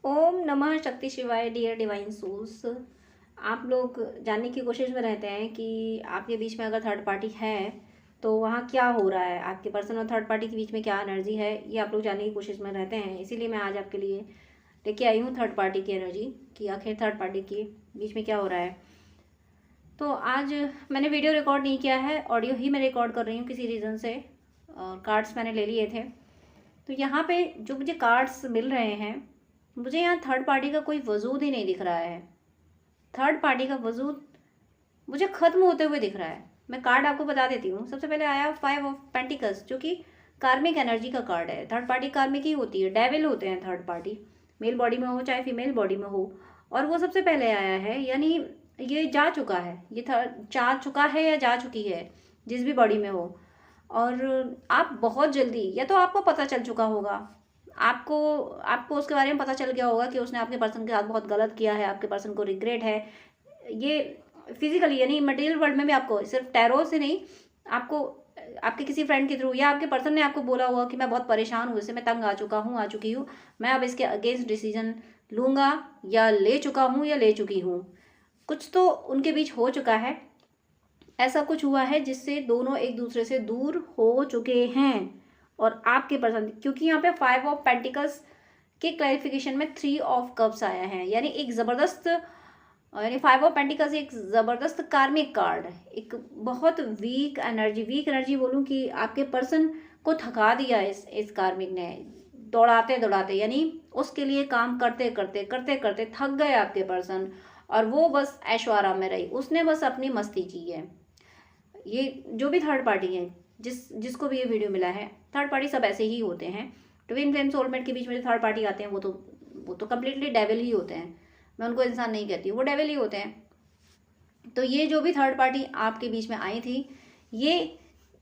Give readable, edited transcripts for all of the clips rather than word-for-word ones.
ओम नमः शक्ति शिवाय। डियर डिवाइन सोल्स, आप लोग जानने की कोशिश में रहते हैं कि आपके बीच में अगर थर्ड पार्टी है तो वहाँ क्या हो रहा है, आपके पर्सन और थर्ड पार्टी के बीच में क्या एनर्जी है, ये आप लोग जानने की कोशिश में रहते हैं। इसीलिए मैं आज आपके लिए लेके आई हूँ थर्ड पार्टी की एनर्जी कि आखिर थर्ड पार्टी के बीच में क्या हो रहा है। तो आज मैंने वीडियो रिकॉर्ड नहीं किया है, ऑडियो ही मैं रिकॉर्ड कर रही हूँ किसी रीज़न से, और कार्ड्स मैंने ले लिए थे। तो यहाँ पे जो मुझे कार्ड्स मिल रहे हैं, मुझे यहाँ थर्ड पार्टी का कोई वजूद ही नहीं दिख रहा है। थर्ड पार्टी का वजूद मुझे ख़त्म होते हुए दिख रहा है। मैं कार्ड आपको बता देती हूँ। सबसे पहले आया 5 ऑफ पेंटिकल्स, जो कि कार्मिक एनर्जी का कार्ड है। थर्ड पार्टी कार्मिक ही होती है, डेविल होते हैं थर्ड पार्टी, मेल बॉडी में हो चाहे फीमेल बॉडी में हो। और वो सबसे पहले आया है, यानी ये जा चुका है, ये जा चुका है या जा चुकी है, जिस भी बॉडी में हो। और आप बहुत जल्दी, या तो आपको पता चल चुका होगा, आपको आपको उसके बारे में पता चल गया होगा कि उसने आपके पर्सन के साथ बहुत गलत किया है, आपके पर्सन को रिग्रेट है। ये फिजिकली यानी मटेरियल वर्ल्ड में भी आपको, सिर्फ टैरो से नहीं, आपको आपके किसी फ्रेंड के थ्रू या आपके पर्सन ने आपको बोला होगा कि मैं बहुत परेशान हूँ, इससे मैं तंग आ चुकी हूँ, मैं अब इसके अगेंस्ट डिसीजन लूँगा, या ले चुका हूँ या ले चुकी हूँ। कुछ तो उनके बीच हो चुका है, ऐसा कुछ हुआ है जिससे दोनों एक दूसरे से दूर हो चुके हैं। और आपके पर्सन, क्योंकि यहाँ पे 5 ऑफ पेंटिकल्स के क्लैरिफिकेशन में 3 ऑफ कप्स आया है, यानी एक ज़बरदस्त, यानी 5 ऑफ पेंटिकल्स एक ज़बरदस्त कार्मिक कार्ड है। एक बहुत वीक एनर्जी बोलूँ कि आपके पर्सन को थका दिया इस कार्मिक ने, दौड़ाते दौड़ाते, यानी उसके लिए काम करते करते थक गए आपके पर्सन, और वो बस ऐशो आराम में रही, उसने बस अपनी मस्ती की है। ये जो भी थर्ड पार्टी है, जिसको भी ये वीडियो मिला है, थर्ड पार्टी सब ऐसे ही होते हैं। ट्विन फ्लेम सोलमेट के बीच में जो थर्ड पार्टी आते हैं वो तो कम्प्लीटली डेविल ही होते हैं। मैं उनको इंसान नहीं कहती, वो डेविल ही होते हैं। तो ये जो भी थर्ड पार्टी आपके बीच में आई थी, ये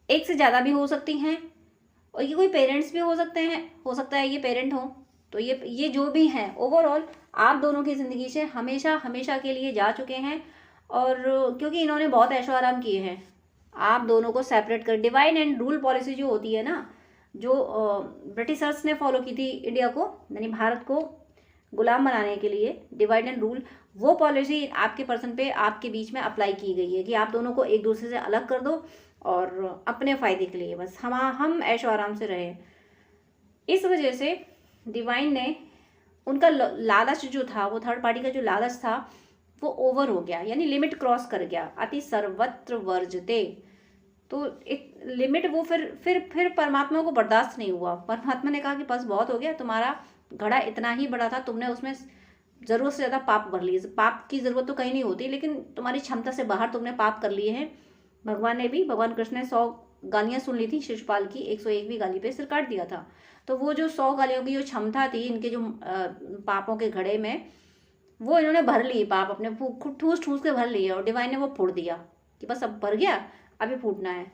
एक से ज़्यादा भी हो सकती हैं, और ये कोई पेरेंट्स भी हो सकते हैं, हो सकता है ये पेरेंट हो। तो ये जो भी हैं, ओवरऑल आप दोनों की ज़िंदगी से हमेशा हमेशा के लिए जा चुके हैं। और क्योंकि इन्होंने बहुत ऐशो आराम किए हैं, आप दोनों को सेपरेट कर, डिवाइड एंड रूल पॉलिसी जो होती है ना, जो ब्रिटिशर्स ने फॉलो की थी इंडिया को, यानी भारत को गुलाम बनाने के लिए, डिवाइड एंड रूल, वो पॉलिसी आपके पर्सन पे, आपके बीच में अप्लाई की गई है कि आप दोनों को एक दूसरे से अलग कर दो, और अपने फ़ायदे के लिए बस हम ऐशो आराम से रहें। इस वजह से डिवाइन ने उनका लालच जो था, वो थर्ड पार्टी का जो लालच था, वो ओवर हो गया, यानी लिमिट क्रॉस कर गया। अति सर्वत्र वर्जते, तो एक लिमिट, वो फिर परमात्मा को बर्दाश्त नहीं हुआ। परमात्मा ने कहा कि बस बहुत हो गया, तुम्हारा घड़ा इतना ही बड़ा था, तुमने उसमें ज़रूरत से ज़्यादा पाप भर लिए। पाप की ज़रूरत तो कहीं नहीं होती, लेकिन तुम्हारी क्षमता से बाहर तुमने पाप कर लिए हैं। भगवान ने भी, भगवान कृष्ण ने 100 गालियाँ सुन ली थी शिशुपाल की, 101वीं गाली पे सिर काट दिया था। तो वो जो 100 गालियों की जो क्षमता थी इनके जो पापों के घड़े में, वो इन्होंने भर ली, पाप अपने ठूस ठूस के भर लिए, और डिवाइन ने वो फोड़ दिया कि बस अब भर गया, अभी फूटना है।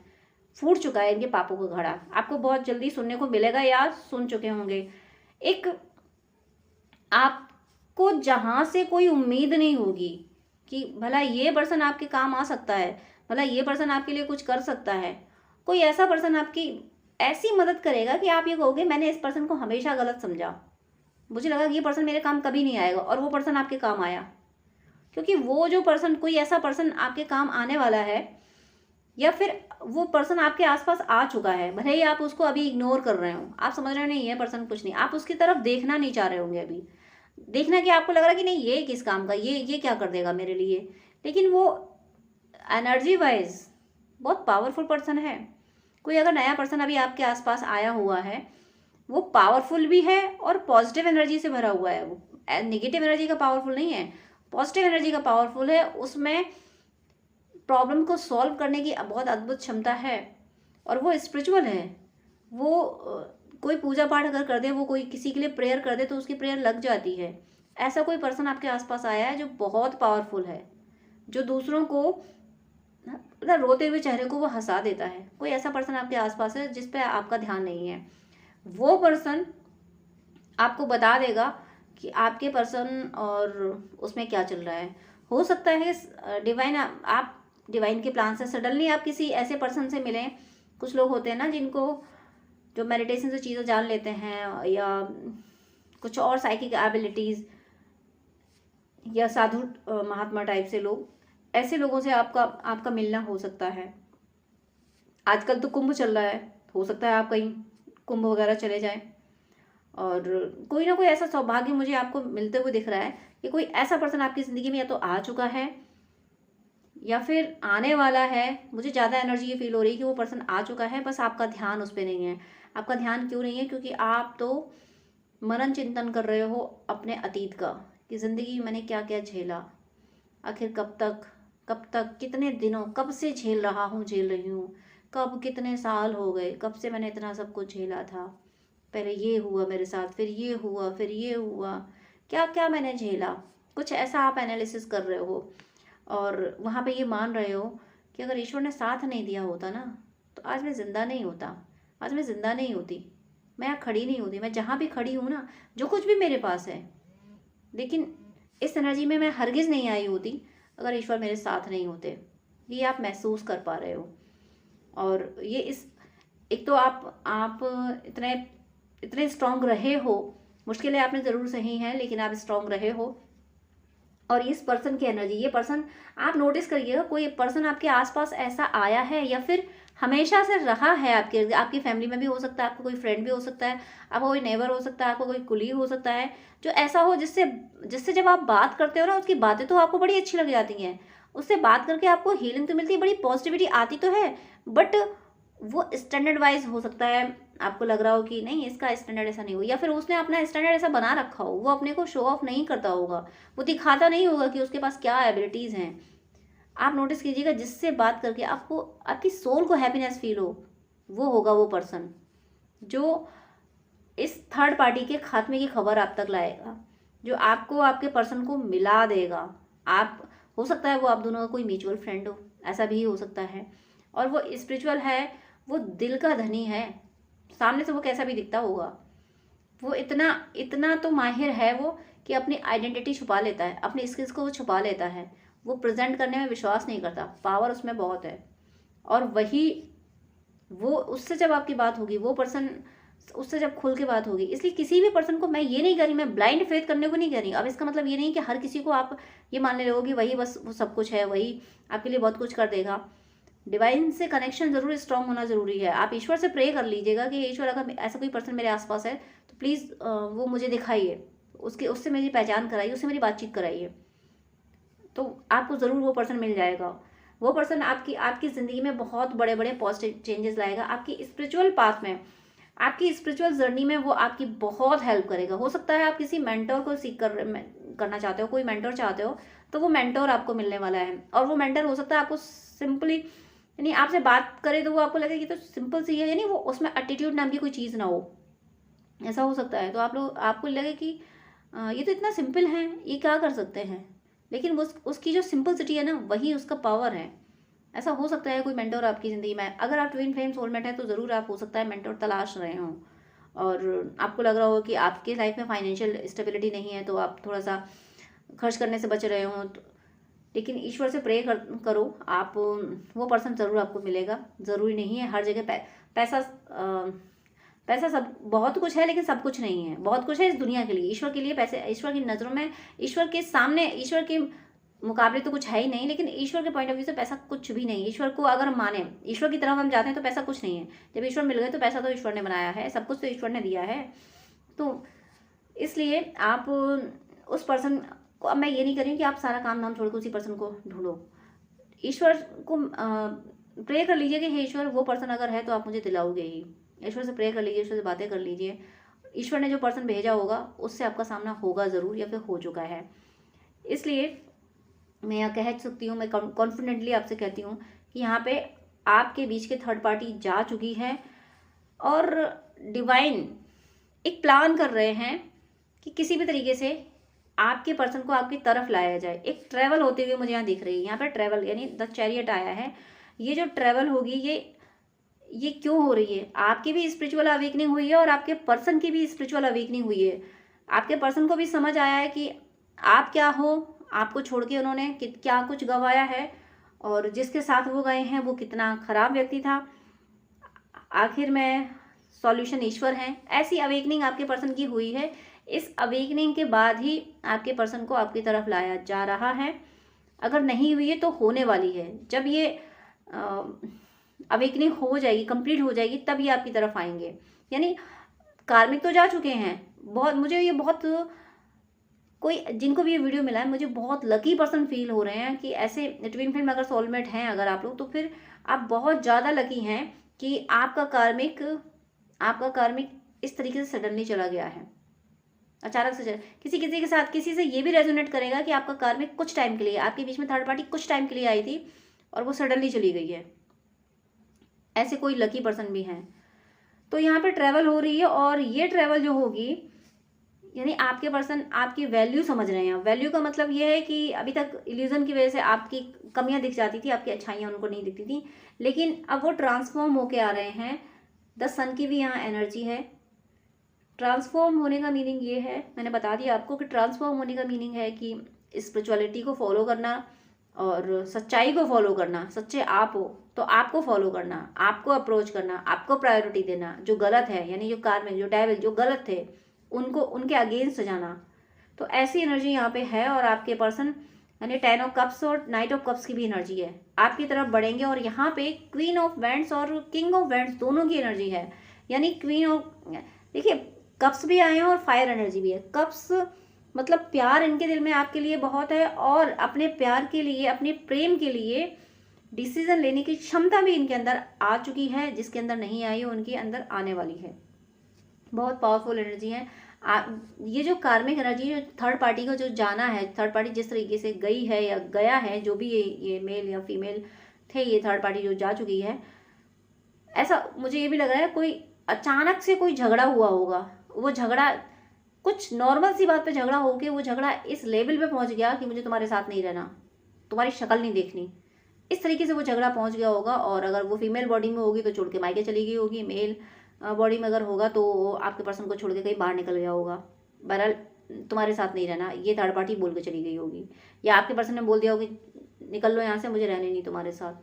फूट चुका है इनके पापों का घड़ा। आपको बहुत जल्दी सुनने को मिलेगा, या सुन चुके होंगे, एक आपको जहाँ से कोई उम्मीद नहीं होगी कि भला ये पर्सन आपके काम आ सकता है, भला ये पर्सन आपके लिए कुछ कर सकता है। कोई ऐसा पर्सन आपकी ऐसी मदद करेगा कि आप ये कहोगे मैंने इस पर्सन को हमेशा गलत समझा, मुझे लगा कि ये पर्सन मेरे काम कभी नहीं आएगा, और वो पर्सन आपके काम आया। क्योंकि वो जो पर्सन, कोई ऐसा पर्सन आपके काम आने वाला है, या फिर वो पर्सन आपके आसपास आ चुका है, भले ही आप उसको अभी इग्नोर कर रहे हो, आप समझ रहे हो नहीं ये पर्सन कुछ नहीं, आप उसकी तरफ देखना नहीं चाह रहे होंगे अभी, देखना कि आपको लग रहा है कि नहीं ये किस काम का, ये क्या कर देगा मेरे लिए, लेकिन वो एनर्जी वाइज बहुत पावरफुल पर्सन है। कोई अगर नया पर्सन अभी आपके आसपास आया हुआ है, वो पावरफुल भी है और पॉजिटिव एनर्जी से भरा हुआ है। वो नेगेटिव एनर्जी का पावरफुल नहीं है, पॉजिटिव एनर्जी का पावरफुल है। उसमें प्रॉब्लम को सॉल्व करने की बहुत अद्भुत क्षमता है, और वो स्पिरिचुअल है। वो कोई पूजा पाठ अगर कर दे, वो कोई किसी के लिए प्रेयर कर दे तो उसकी प्रेयर लग जाती है। ऐसा कोई पर्सन आपके आसपास आया है जो बहुत पावरफुल है, जो दूसरों को, मतलब रोते हुए चेहरे को वो हंसा देता है। कोई ऐसा पर्सन आपके आसपास है जिस पे आपका ध्यान नहीं है। वो पर्सन आपको बता देगा कि आपके पर्सन और उसमें क्या चल रहा है। हो सकता है डिवाइन, आप डिवाइन के प्लान से सडनली आप किसी ऐसे पर्सन से मिलें। कुछ लोग होते हैं ना जिनको, जो मेडिटेशन से चीज़ें जान लेते हैं, या कुछ और साइकिक एबिलिटीज़ या साधु महात्मा टाइप से लोग, ऐसे लोगों से आपका आपका मिलना हो सकता है। आजकल तो कुंभ चल रहा है, हो सकता है आप कहीं कुंभ वगैरह चले जाएं, और कोई ना कोई ऐसा सौभाग्य मुझे आपको मिलते हुए दिख रहा है कि कोई ऐसा पर्सन आपकी ज़िंदगी में या तो आ चुका है या फिर आने वाला है। मुझे ज़्यादा एनर्जी ये फील हो रही है कि वो पर्सन आ चुका है, बस आपका ध्यान उस पर नहीं है। आपका ध्यान क्यों नहीं है? क्योंकि आप तो मनन चिंतन कर रहे हो अपने अतीत का, कि ज़िंदगी में मैंने क्या क्या झेला, आखिर कब तक कितने दिनों, कब से झेल रहा हूँ, झेल रही हूँ, कब कितने साल हो गए, कब से मैंने इतना सब कुछ झेला था। पहले ये हुआ मेरे साथ, फिर ये हुआ, फिर ये हुआ, क्या क्या मैंने झेला। कुछ ऐसा आप एनालिसिस कर रहे हो और वहाँ पे ये मान रहे हो कि अगर ईश्वर ने साथ नहीं दिया होता ना, तो आज मैं ज़िंदा नहीं होता, आज मैं ज़िंदा नहीं होती, मैं यहाँ खड़ी नहीं होती, मैं जहाँ भी खड़ी हूँ ना, जो कुछ भी मेरे पास है, लेकिन इस एनर्जी में मैं हरगिज़ नहीं आई होती अगर ईश्वर मेरे साथ नहीं होते। ये आप महसूस कर पा रहे हो। और ये इस एक तो आप इतने इतने स्ट्रांग रहे हो, मुश्किलें आपने ज़रूर सही हैं, लेकिन आप स्ट्रांग रहे हो। और इस पर्सन की एनर्जी, ये पर्सन आप नोटिस करिएगा, कोई पर्सन आपके आसपास ऐसा आया है या फिर हमेशा से रहा है आपकी फैमिली में भी हो सकता है, आपका कोई फ्रेंड भी हो सकता है, आपका कोई नेबर हो सकता है, आपका कोई कुलीग हो सकता है, जो ऐसा हो जिससे जिससे जब आप बात करते हो ना, उसकी बातें तो आपको बड़ी अच्छी लग जाती हैं, उससे बात करके आपको हीलिंग तो मिलती है, बड़ी पॉजिटिविटी आती तो है, बट वो स्टैंडर्ड वाइज हो सकता है आपको लग रहा हो कि नहीं, इसका स्टैंडर्ड ऐसा नहीं हो, या फिर उसने अपना स्टैंडर्ड ऐसा बना रखा हो, वो अपने को शो ऑफ नहीं करता होगा, वो दिखाता नहीं होगा कि उसके पास क्या एबिलिटीज़ हैं। आप नोटिस कीजिएगा, जिससे बात करके आपको आपकी सोल को हैप्पीनेस फील हो, वो होगा वो पर्सन जो इस थर्ड पार्टी के खात्मे की खबर आप तक लाएगा, जो आपको आपके पर्सन को मिला देगा। आप हो सकता है वो आप दोनों का कोई म्यूचुअल फ्रेंड हो, ऐसा भी हो सकता है, और वो स्पिरिचुअल है, वो दिल का धनी है। सामने से वो कैसा भी दिखता होगा, वो इतना इतना तो माहिर है वो कि अपनी आइडेंटिटी छुपा लेता है, अपनी स्किल्स को वो छुपा लेता है, वो प्रेजेंट करने में विश्वास नहीं करता, पावर उसमें बहुत है। और वही वो उससे जब आपकी बात होगी, वो पर्सन उससे जब खुल के बात होगी, इसलिए किसी भी पर्सन को मैं ये नहीं कह रही, मैं ब्लाइंड फेथ करने को नहीं कह रही। अब इसका मतलब ये नहीं कि हर किसी को आप ये मानने लगोगे वही बस वो सब कुछ है, वही आपके लिए बहुत कुछ कर देगा। डिवाइन से कनेक्शन जरूर स्ट्रांग होना जरूरी है। आप ईश्वर से प्रे कर लीजिएगा कि ईश्वर अगर ऐसा कोई पर्सन मेरे आसपास है तो प्लीज़ वो मुझे दिखाइए, उससे मेरी पहचान कराइए, उससे मेरी बातचीत कराइए, तो आपको ज़रूर वो पर्सन मिल जाएगा। वो पर्सन आपकी ज़िंदगी में बहुत बड़े बड़े पॉजिटिव चेंजेस लाएगा, आपकी स्पिरिचुअल पाथ में, आपकी स्पिरिचुअल जर्नी में वो आपकी बहुत हेल्प करेगा। हो सकता है आप किसी मेंटर को सीख करना चाहते हो, कोई मेंटर चाहते हो, तो वो मेंटर आपको मिलने वाला है। और वो मेंटर हो सकता है आपको सिंपली, यानी आपसे बात करे तो वो आपको लगे कि तो सिंपल सी है, यानी वो उसमें एटीट्यूड नाम की कोई चीज़ ना हो, ऐसा हो सकता है। तो आपको लगे कि ये तो इतना सिंपल है, ये क्या कर सकते हैं, लेकिन उसकी जो सिंपलिसिटी है ना, वही उसका पावर है। ऐसा हो सकता है कोई मेंटर आपकी ज़िंदगी में, अगर आप ट्विन फ्लेम सोलमेट है तो ज़रूर आप हो सकता है मेंटर तलाश रहे हों, और आपको लग रहा हो कि आपके लाइफ में फाइनेंशियल स्टेबिलिटी नहीं है, तो आप थोड़ा सा खर्च करने से बच रहे हों, लेकिन ईश्वर से प्रे करो आप, वो पर्सन ज़रूर आपको मिलेगा। ज़रूरी नहीं है हर जगह पैसा सब बहुत कुछ है, लेकिन सब कुछ नहीं है। बहुत कुछ है इस दुनिया के लिए, ईश्वर के लिए पैसे, ईश्वर की नज़रों में, ईश्वर के सामने, ईश्वर के मुकाबले तो कुछ है ही नहीं, लेकिन ईश्वर के पॉइंट ऑफ व्यू से पैसा कुछ भी नहीं। ईश्वर को अगर हम माने, ईश्वर की तरफ हम जाते हैं, तो पैसा कुछ नहीं है। जब ईश्वर मिल गए तो पैसा तो ईश्वर ने बनाया है, सब कुछ तो ईश्वर ने दिया है। तो इसलिए आप उस पर्सन को, अब मैं ये नहीं कर रही हूँ कि आप सारा काम धाम छोड़ के उसी पर्सन को ढूंढो। ईश्वर को प्रे कर लीजिए कि हे ईश्वर, वो पर्सन अगर है तो आप मुझे दिलाओगे ही। ईश्वर से प्रे कर लीजिए, ईश्वर से बातें कर लीजिए, ईश्वर ने जो पर्सन भेजा होगा उससे आपका सामना होगा ज़रूर, या फिर हो चुका है। इसलिए मैं यहाँ कह सकती हूँ, मैं कॉन्फिडेंटली आपसे कहती हूँ कि यहाँ पे आपके बीच के थर्ड पार्टी जा चुकी है, और डिवाइन एक प्लान कर रहे हैं कि किसी भी तरीके से आपके पर्सन को आपकी तरफ लाया जाए। एक ट्रैवल होते हुए मुझे यहाँ दिख रही है, यहाँ पे ट्रैवल यानी द चैरियट आया है। ये जो ट्रैवल होगी, ये क्यों हो रही है? आपकी भी स्पिरिचुअल अवेकनिंग हुई है और आपके पर्सन की भी स्पिरिचुअल अवेकनिंग हुई है। आपके पर्सन को भी समझ आया है कि आप क्या हो, आपको छोड़ के उन्होंने क्या कुछ गंवाया है, और जिसके साथ वो गए हैं वो कितना खराब व्यक्ति था। आखिर में सॉल्यूशन ईश्वर है। ऐसी अवेकनिंग आपके पर्सन की हुई है, इस अवेकनिंग के बाद ही आपके पर्सन को आपकी तरफ लाया जा रहा है। अगर नहीं हुई है तो होने वाली है। जब ये अवेकनिंग हो जाएगी, कंप्लीट हो जाएगी, तब ये आपकी तरफ आएंगे। यानी कार्मिक तो जा चुके हैं। बहुत मुझे ये बहुत कोई जिनको भी ये वीडियो मिला है, मुझे बहुत लकी पर्सन फील हो रहे हैं कि ऐसे ट्विन फ्लेम अगर सोलमेट हैं अगर आप लोग, तो फिर आप बहुत ज़्यादा लकी हैं कि आपका कार्मिक इस तरीके से सडनली चला गया है, अचानक से किसी के साथ किसी से ये भी रेजोनेट करेगा कि आपका कार्मिक कुछ टाइम के लिए, आपके बीच में थर्ड पार्टी कुछ टाइम के लिए आई थी और वो सडनली चली गई है। ऐसे कोई लकी पर्सन भी हैं। तो यहाँ पे ट्रैवल हो रही है और ये ट्रैवल जो होगी, यानी आपके पर्सन आपकी वैल्यू समझ रहे हैं। वैल्यू का मतलब ये है कि अभी तक इल्यूजन की वजह से आपकी कमियां दिख जाती थी, आपकी अच्छाइयां उनको नहीं दिखती थी, लेकिन अब वो ट्रांसफॉर्म होके आ रहे हैं। द सन की भी यहाँ एनर्जी है। ट्रांसफॉर्म होने का मीनिंग ये है, मैंने बता दिया आपको कि ट्रांसफॉर्म होने का मीनिंग है कि स्पिरिचुअलिटी को फॉलो करना और सच्चाई को फॉलो करना। सच्चे आप हो तो आपको फॉलो करना, आपको अप्रोच करना, आपको प्रायोरिटी देना। जो गलत है, यानी जो कार्मिक, जो डेविल, जो गलत थे, उनको उनके अगेंस्ट जाना। तो ऐसी एनर्जी यहाँ पे है। और आपके पर्सन यानी 10 ऑफ कप्स और नाइट ऑफ कप्स की भी एनर्जी है, आपकी तरफ बढ़ेंगे। और यहाँ पे क्वीन ऑफ वैंड्स और किंग ऑफ वैंड्स दोनों की एनर्जी है। यानी क्वीन ऑफ, देखिए कप्स भी आए हैं और फायर एनर्जी भी है। कप्स मतलब प्यार इनके दिल में आपके लिए बहुत है, और अपने प्यार के लिए, अपने प्रेम के लिए डिसीजन लेने की क्षमता भी इनके अंदर आ चुकी है। जिसके अंदर नहीं आई है उनके अंदर आने वाली है। बहुत पावरफुल एनर्जी है। ये जो कार्मिक एनर्जी, जो थर्ड पार्टी को जो जाना है, थर्ड पार्टी जिस तरीके से गई है या गया है, जो भी ये मेल या फीमेल थे, ये थर्ड पार्टी जो जा चुकी है, ऐसा मुझे ये भी लग रहा है कोई अचानक से कोई झगड़ा हुआ होगा। वो झगड़ा कुछ नॉर्मल सी बात पे झगड़ा होके वो झगड़ा इस लेवल पे पहुंच गया कि मुझे तुम्हारे साथ नहीं रहना, तुम्हारी शक्ल नहीं देखनी, इस तरीके से वो झगड़ा पहुंच गया होगा। और अगर वो फीमेल बॉडी में होगी तो छोड़ के मायके चली गई होगी, मेल बॉडी में अगर होगा तो आपके पर्सन को छोड़ के कहीं बाहर निकल गया होगा। बहरहाल तुम्हारे साथ नहीं रहना, ये थर्ड पार्टी बोल के चली गई होगी, या आपके पर्सन ने बोल दिया होगी निकल लो यहाँ से, मुझे रहने नहीं तुम्हारे साथ।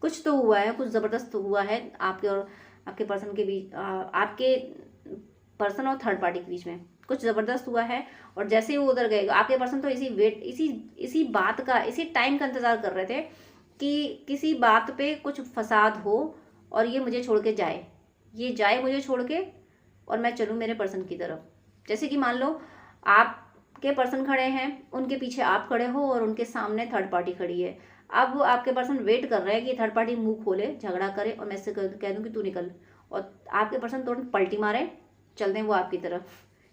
कुछ तो हुआ है, कुछ ज़बरदस्त हुआ है आपके और आपके पर्सन के बीच, आपके पर्सन और थर्ड पार्टी के बीच में कुछ ज़बरदस्त हुआ है। और जैसे ही वो उधर गए, आपके पर्सन तो इसी बात का, इसी टाइम का इंतज़ार कर रहे थे कि किसी बात पे कुछ फसाद हो और ये मुझे छोड़ के जाए, ये जाए मुझे छोड़ के और मैं चलूँ मेरे पर्सन की तरफ। जैसे कि मान लो आपके पर्सन खड़े हैं, उनके पीछे आप खड़े हो और उनके सामने थर्ड पार्टी खड़ी है। अब आपके पर्सन वेट कर रहे हैं कि थर्ड पार्टी मुंह खोले, झगड़ा करे और मैं इससे कह दूँ कि तू निकल, और आपके पर्सन तुरंत पलटी मारे, चल दें वो आपकी तरफ,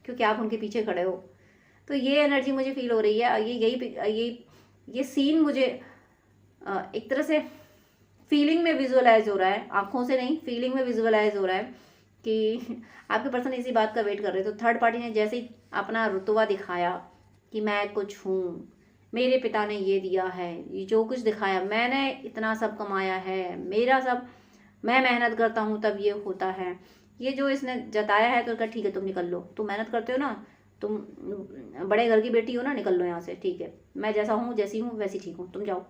क्योंकि आप उनके पीछे खड़े हो। तो ये एनर्जी मुझे फील हो रही है। ये सीन मुझे एक तरह से फीलिंग में विजुअलाइज हो रहा है, आंखों से नहीं, फीलिंग में विजुअलाइज हो रहा है कि आपके पर्सन इसी बात का वेट कर रहे। तो थर्ड पार्टी ने जैसे ही अपना रुतबा दिखाया कि मैं कुछ हूँ, मेरे पिता ने ये दिया है, ये जो कुछ दिखाया, मैंने इतना सब कमाया है, मेरा सब, मैं मेहनत करता हूँ तब ये होता है, ये जो इसने जताया है, तो कहा ठीक है तुम निकल लो, तुम मेहनत करते हो ना, तुम बड़े घर की बेटी हो ना, निकल लो यहाँ से, ठीक है, मैं जैसा हूँ, जैसी हूँ वैसी ठीक हूँ, तुम जाओ।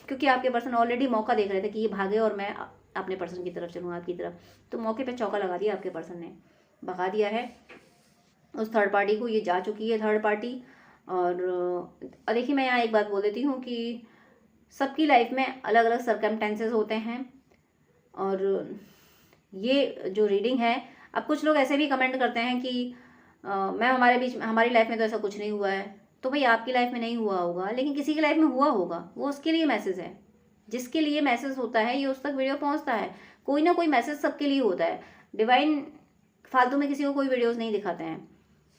क्योंकि आपके पर्सन ऑलरेडी मौका देख रहे थे कि ये भागे और मैं अपने पर्सन की तरफ चलूँ, आपकी तरफ। तो मौके पे चौका लगा दिया आपके पर्सन ने, भगा दिया है उस थर्ड पार्टी को। ये जा चुकी है थर्ड पार्टी। और देखिए मैं यहाँ एक बात बोल देती हूँ कि सबकी लाइफ में अलग अलग सर्कमस्टेंसेस होते हैं। और ये जो रीडिंग है, अब कुछ लोग ऐसे भी कमेंट करते हैं कि मैम हमारी लाइफ में तो ऐसा कुछ नहीं हुआ है। तो भाई आपकी लाइफ में नहीं हुआ होगा, लेकिन किसी की लाइफ में हुआ होगा, वो उसके लिए मैसेज है। जिसके लिए मैसेज होता है ये उस तक वीडियो पहुंचता है। कोई ना कोई मैसेज सबके लिए होता है। डिवाइन फालतू में किसी को कोई वीडियोस नहीं दिखाते हैं,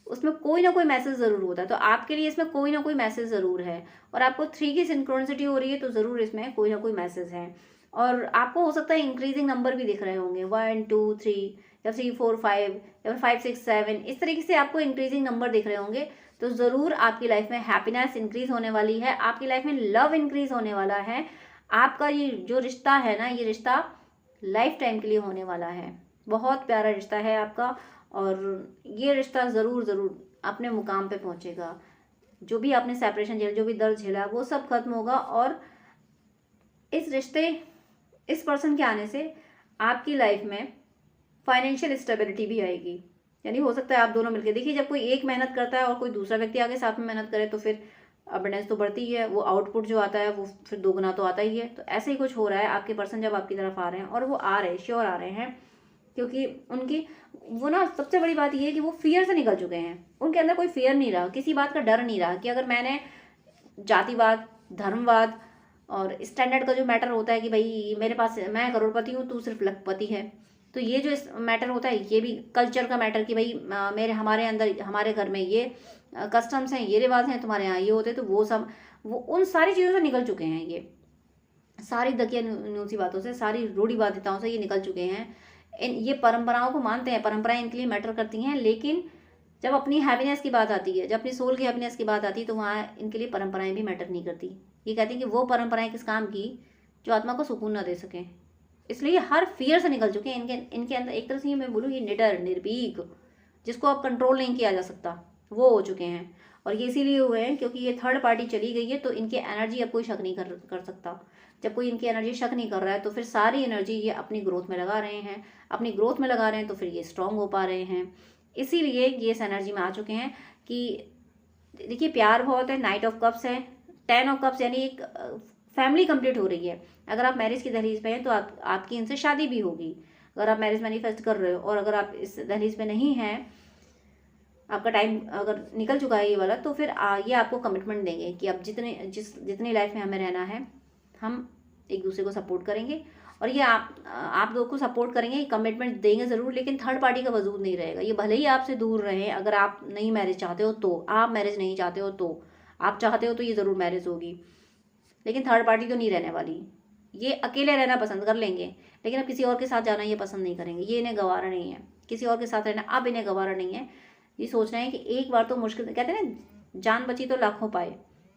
उसमें कोई ना कोई मैसेज ज़रूर होता है। तो आपके लिए इसमें कोई ना कोई मैसेज ज़रूर है। और आपको 3 की सिंक्रोनिसिटी हो रही है तो ज़रूर इसमें कोई ना कोई मैसेज है। और आपको हो सकता है इंक्रीजिंग नंबर भी दिख रहे होंगे, 1 2 3 या 3 4 5 या 5 6 7, इस तरीके से आपको इंक्रीजिंग नंबर दिख रहे होंगे। तो ज़रूर आपकी लाइफ में हैप्पीनेस इंक्रीज होने वाली है, आपकी लाइफ में लव इंक्रीज होने वाला है। आपका ये जो रिश्ता है ना, ये रिश्ता लाइफ टाइम के लिए होने वाला है। बहुत प्यारा रिश्ता है आपका, और ये रिश्ता ज़रूर ज़रूर अपने मुकाम पे पहुंचेगा। जो भी आपने सेपरेशन झेला, जो भी दर्द झेला, वो सब खत्म होगा। और इस पर्सन के आने से आपकी लाइफ में फाइनेंशियल स्टेबिलिटी भी आएगी। यानी हो सकता है आप दोनों मिलकर, देखिए जब कोई एक मेहनत करता है और कोई दूसरा व्यक्ति आगे साथ में मेहनत करे तो फिर अबंडेंस तो बढ़ती ही है, वो आउटपुट जो आता है वो फिर दोगुना तो आता ही है। तो ऐसे ही कुछ हो रहा है, आपके पर्सन जब आपकी तरफ आ रहे हैं, और वो आ रहे हैं, श्योर आ रहे हैं, क्योंकि उनकी वो ना सबसे बड़ी बात ये है कि वो फियर से निकल चुके हैं। उनके अंदर कोई फियर नहीं रहा, किसी बात का डर नहीं रहा कि अगर मैंने जातिवाद, धर्मवाद और स्टैंडर्ड का जो मैटर होता है कि भाई मेरे पास मैं करोड़पति हूँ, तू सिर्फ लखपति है, तो ये जो मैटर होता है ये भी कल्चर का मैटर कि भाई मेरे हमारे अंदर हमारे घर में ये कस्टम्स हैं, ये रिवाज हैं, तुम्हारे यहाँ ये होते, तो वो सब वो उन सारी चीज़ों से निकल चुके हैं। ये सारी दकिया न्यूसी बातों से, सारी रूढ़िवादिताओं से ये निकल चुके हैं। ये परंपराओं को मानते हैं, परंपराएं इनके लिए मैटर करती हैं, लेकिन जब अपनी हैप्पीनेस की बात आती है, जब अपनी सोल की हैप्पीनेस की बात आती है, तो वहाँ इनके लिए परंपराएं भी मैटर नहीं करती। ये कहती हैं कि वो परंपराएं किस काम की जो आत्मा को सुकून ना दे सकें। इसलिए ये हर फियर से निकल चुके हैं। इनके इनके अंदर एक तरह से मैं बोलूँ ये निडर, निर्भीक, जिसको अब कंट्रोल नहीं किया जा सकता, वो हो चुके हैं। और ये इसीलिए हुए हैं क्योंकि ये थर्ड पार्टी चली गई है, तो इनकी एनर्जी अब कोई शक नहीं कर सकता। जब कोई इनकी एनर्जी शक नहीं कर रहा है तो फिर सारी एनर्जी ये अपनी ग्रोथ में लगा रहे हैं, अपनी ग्रोथ में लगा रहे हैं, तो फिर ये स्ट्रांग हो पा रहे हैं। इसीलिए ये इस एनर्जी में आ चुके हैं कि देखिए प्यार बहुत है, नाइट ऑफ कप्स है, 10 ऑफ कप्स, यानी एक फैमिली कंप्लीट हो रही है। अगर आप मैरिज की दहलीज पे हैं तो आपकी इनसे शादी भी होगी। अगर आप मैरिज मैनिफेस्ट कर रहे हो, और अगर आप इस दहलीज पे नहीं हैं, आपका टाइम अगर निकल चुका है ये वाला, तो फिर ये आपको कमिटमेंट देंगे कि अब जितनी लाइफ में हमें रहना है, हम एक दूसरे को सपोर्ट करेंगे। और ये आप लोग को सपोर्ट करेंगे, कमिटमेंट देंगे ज़रूर, लेकिन थर्ड पार्टी का वजूद नहीं रहेगा। ये भले ही आपसे दूर रहे, अगर आप नहीं मैरिज चाहते हो तो, आप मैरिज नहीं चाहते हो तो, आप चाहते हो तो ये ज़रूर मैरिज होगी, लेकिन थर्ड पार्टी तो नहीं रहने वाली। ये अकेले रहना पसंद कर लेंगे, लेकिन अब किसी और के साथ जाना ये पसंद नहीं करेंगे। ये इन्हें गवारा नहीं है, किसी और के साथ रहना अब इन्हें गवारा नहीं है। ये सोच रहे हैं कि एक बार तो मुश्किल, कहते हैं ना जान बची तो लाखों पाए,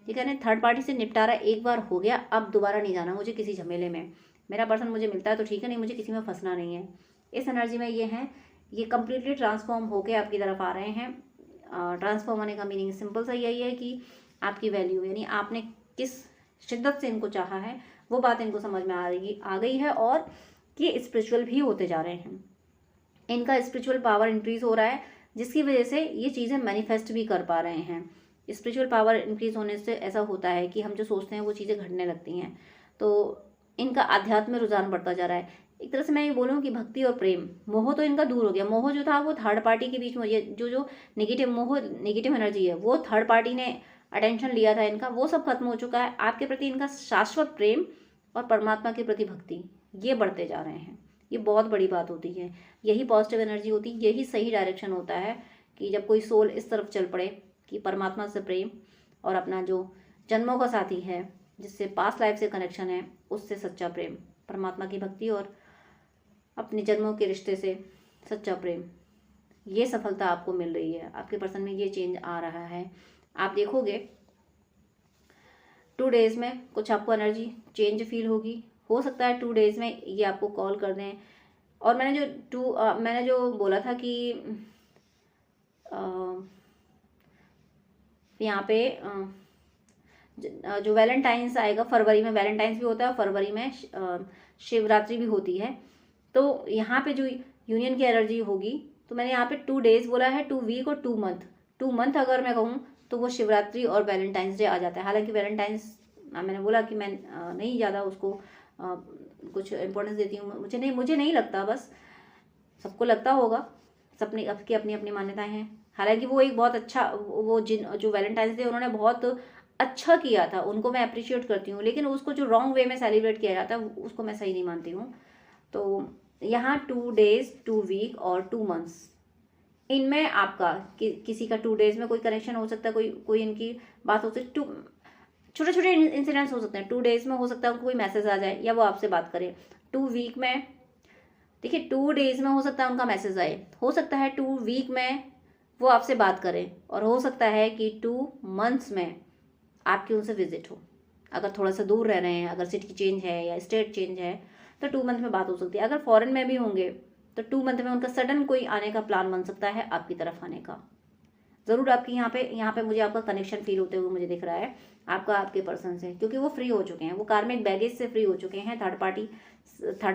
ये कह रहे हैं थर्ड पार्टी से निपटारा एक बार हो गया, अब दोबारा नहीं जाना मुझे किसी झमेले में। मेरा पर्सन मुझे मिलता है तो ठीक है, नहीं मुझे किसी में फंसना नहीं है। इस एनर्जी में ये हैं, ये कम्प्लीटली ट्रांसफॉर्म होकर आपकी तरफ आ रहे हैं। ट्रांसफॉर्म होने का मीनिंग सिंपल सा यही है कि आपकी वैल्यू, यानी आपने किस शिद्दत से इनको चाहा है, वो बात इनको समझ में आ गई है, और ये स्पिरिचुअल भी होते जा रहे हैं। इनका स्पिरिचुअल पावर इंक्रीज हो रहा है, जिसकी वजह से ये चीज़ें मैनिफेस्ट भी कर पा रहे हैं। स्पिरिचुअल पावर इंक्रीज होने से ऐसा होता है कि हम जो सोचते हैं वो चीज़ें घटने लगती हैं, तो इनका आध्यात्म में रुझान बढ़ता जा रहा है। एक तरह से मैं ये बोलूँ कि भक्ति और प्रेम, मोह तो इनका दूर हो गया। मोह जो था वो थर्ड पार्टी के बीच में, ये जो नेगेटिव मोह, नेगेटिव एनर्जी है, वो थर्ड पार्टी ने अटेंशन लिया था इनका, वो सब खत्म हो चुका है। आपके प्रति इनका शाश्वत प्रेम और परमात्मा के प्रति भक्ति, ये बढ़ते जा रहे हैं। ये बहुत बड़ी बात होती है, यही पॉजिटिव एनर्जी होती है, यही सही डायरेक्शन होता है कि जब कोई सोल इस तरफ चल पड़े कि परमात्मा से प्रेम और अपना जो जन्मों का साथी है, जिससे पास्ट लाइफ से कनेक्शन है, उससे सच्चा प्रेम, परमात्मा की भक्ति और अपने जन्मों के रिश्ते से सच्चा प्रेम, ये सफलता आपको मिल रही है। आपके पर्सन में ये चेंज आ रहा है। आप देखोगे 2 डेज़ में कुछ आपको एनर्जी चेंज फील होगी। हो सकता है 2 डेज़ में ये आपको कॉल कर दें। और मैंने जो बोला था कि यहाँ पे जो वैलेंटाइंस आएगा फरवरी में, वैलेंटाइंस भी होता है, फरवरी में शिवरात्रि भी होती है, तो यहाँ पे जो यूनियन की एनर्जी होगी, तो मैंने यहाँ पे 2 डेज़ बोला है, 2 वीक और 2 मंथ। 2 मंथ अगर मैं कहूँ तो वो शिवरात्रि और वैलेंटाइंस डे आ जाता है। हालांकि वैलेंटाइंस मैंने बोला कि मैं नहीं ज़्यादा उसको कुछ इम्पोर्टेंस देती हूँ, मुझे नहीं लगता, बस सबको लगता होगा, सबकी अपनी अपनी मान्यताएं हैं। हालांकि वो एक बहुत अच्छा, वो जो वैलेंटाइंस डे उन्होंने बहुत अच्छा किया था, उनको मैं अप्रिशिएट करती हूँ, लेकिन उसको जो रॉन्ग वे में सेलिब्रेट किया जाता है उसको मैं सही नहीं मानती हूँ। तो यहाँ 2 डेज़, 2 वीक और 2 मंथ्स, इनमें आपका किसी का 2 डेज़ में कोई कनेक्शन हो सकता है, कोई इनकी बात हो सकती है, छोटे छोटे इंसिडेंट्स हो सकते हैं। 2 डेज़ में हो सकता है उनको कोई मैसेज आ जाए या वो आपसे बात करें। 2 वीक में, देखिए 2 डेज़ में हो सकता है उनका मैसेज आए, हो सकता है 2 वीक में वो आपसे बात करें, और हो सकता है कि 2 मंथ्स में आपकी उनसे विजिट हो। अगर थोड़ा सा दूर रह रहे हैं, अगर सिटी चेंज है या स्टेट चेंज है, तो 2 मंथ में बात हो सकती है। अगर फॉरेन में भी होंगे तो 2 मंथ में उनका सडन कोई आने का प्लान बन सकता है आपकी तरफ आने का। ज़रूर आपकी यहाँ पे मुझे आपका कनेक्शन फील होते हुए मुझे दिख रहा है आपका आपके पर्सन से, क्योंकि वो फ्री हो चुके हैं, वो कार्मिक बैगेज से फ्री हो चुके हैं। थर्ड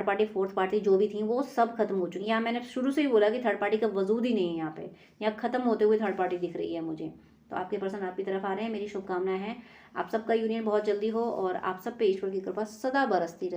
पार्टी फोर्थ पार्टी जो भी थी वो सब खत्म हो चुकी है। यहाँ मैंने शुरू से ही बोला कि थर्ड पार्टी का वजूद ही नहीं है यहाँ पे, यहाँ खत्म होते हुए थर्ड पार्टी दिख रही है मुझे। तो आपके पर्सन आपकी तरफ आ रहे हैं, मेरी शुभकामनाएं हैं। आप सबका यूनियन बहुत जल्दी हो और आप सब पे ईश्वर की कृपा सदा बरसती रहे।